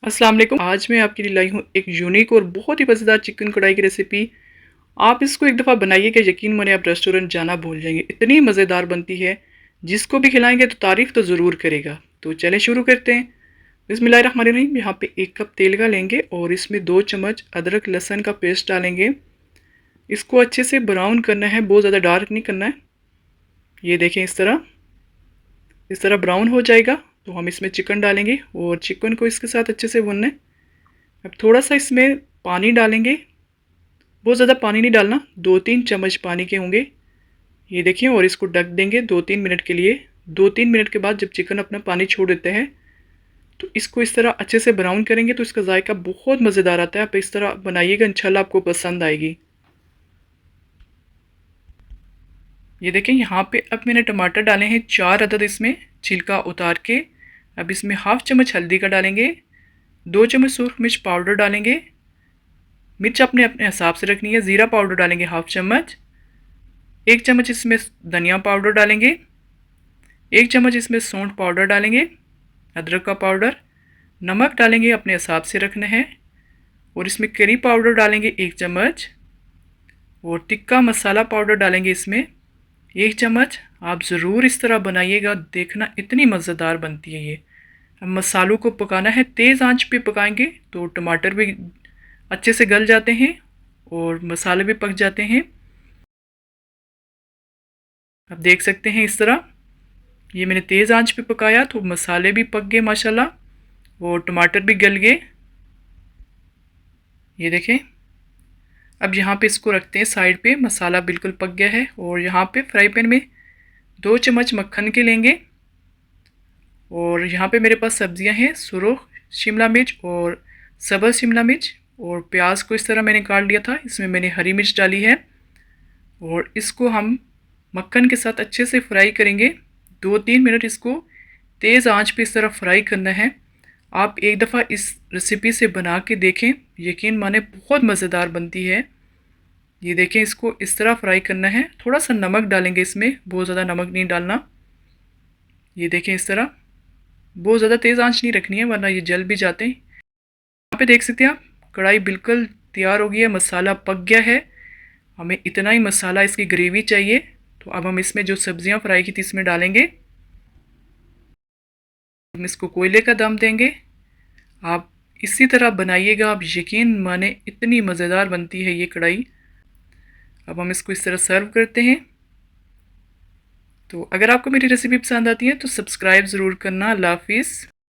अस्सलाम वालेकुम। आज मैं आपके लिए लाई हूँ एक यूनिक और बहुत ही मज़ेदार चिकन कढ़ाई की रेसिपी। आप इसको एक दफ़ा बनाइएगा, यकीन मानिए आप रेस्टोरेंट जाना भूल जाएंगे, इतनी मज़ेदार बनती है। जिसको भी खिलाएंगे तो तारीफ़ तो ज़रूर करेगा। तो चलें शुरू करते हैं। बिस्मिल्लाहिर्रहमानिर्रहीम। यहाँ पे 1 कप तेल का लेंगे और इसमें 2 चम्मच अदरक लहसुन का पेस्ट डालेंगे। इसको अच्छे से ब्राउन करना है, बहुत ज़्यादा डार्क नहीं करना है। ये देखें, इस तरह ब्राउन हो जाएगा तो हम इसमें चिकन डालेंगे और चिकन को इसके साथ अच्छे से भूनना है। अब थोड़ा सा इसमें पानी डालेंगे, बहुत ज़्यादा पानी नहीं डालना, 2-3 चम्मच पानी के होंगे। ये देखिए, और इसको ढक देंगे 2-3 मिनट के लिए। 2-3 मिनट के बाद जब चिकन अपना पानी छोड़ देते हैं तो इसको इस तरह अच्छे से ब्राउन करेंगे तो इसका जायका बहुत मज़ेदार आता है। आप इस तरह बनाइएगा, इंशाल्लाह आपको पसंद आएगी। ये देखें, यहाँ पे अब मैंने टमाटर डाले हैं 4 अदद, इसमें छिलका उतार के। अब इसमें हाफ चम्मच हल्दी का डालेंगे, 2 चम्मच सूरख मिर्च पाउडर डालेंगे। मिर्च अपने अपने हिसाब से रखनी है। ज़ीरा पाउडर डालेंगे हाफ चम्मच। 1 चम्मच इसमें धनिया पाउडर डालेंगे। 1 चम्मच इसमें सौंठ पाउडर डालेंगे, अदरक का पाउडर। नमक डालेंगे अपने हिसाब से रखना है। और इसमें करी पाउडर डालेंगे 1 चम्मच। और टिक्का मसाला पाउडर डालेंगे इसमें 1 चम्मच। आप ज़रूर इस तरह बनाइएगा, देखना इतनी मज़ेदार बनती है ये। अब मसालों को पकाना है, तेज़ आंच पे पकाएंगे तो टमाटर भी अच्छे से गल जाते हैं और मसाले भी पक जाते हैं। आप देख सकते हैं इस तरह, ये मैंने तेज़ आंच पे पकाया तो मसाले भी पक गए माशाल्लाह और टमाटर भी गल गए। ये देखें। अब यहाँ पे इसको रखते हैं साइड पे, मसाला बिल्कुल पक गया है। और यहाँ पे फ्राई पैन में 2 चम्मच मक्खन के लेंगे। और यहाँ पे मेरे पास सब्जियाँ हैं, सुरख शिमला मिर्च और सब्ज़ शिमला मिर्च। और प्याज को इस तरह मैंने काट लिया था, इसमें मैंने हरी मिर्च डाली है। और इसको हम मक्खन के साथ अच्छे से फ्राई करेंगे। 2-3 मिनट इसको तेज़ आंच पे इस तरह फ्राई करना है। आप एक दफ़ा इस रेसिपी से बना के देखें, यकीन माने बहुत मज़ेदार बनती है। ये देखें, इसको इस तरह फ्राई करना है। थोड़ा सा नमक डालेंगे इसमें, बहुत ज़्यादा नमक नहीं डालना। ये देखें इस तरह, बहुत ज़्यादा तेज़ आंच नहीं रखनी है वरना ये जल भी जाते हैं। यहाँ पे देख सकते हैं आप, कढ़ाई बिल्कुल तैयार हो गई है, मसाला पक गया है। हमें इतना ही मसाला, इसकी ग्रेवी चाहिए। तो अब हम इसमें जो सब्जियां फ्राई की थी इसमें डालेंगे। हम इसको कोयले का दम देंगे। आप इसी तरह बनाइएगा, आप यकीन माने इतनी मज़ेदार बनती है ये कढ़ाई। अब हम इसको इस तरह सर्व करते हैं। तो अगर आपको मेरी रेसिपी पसंद आती है तो सब्सक्राइब ज़रूर करना। अल्लाह हाफिज़।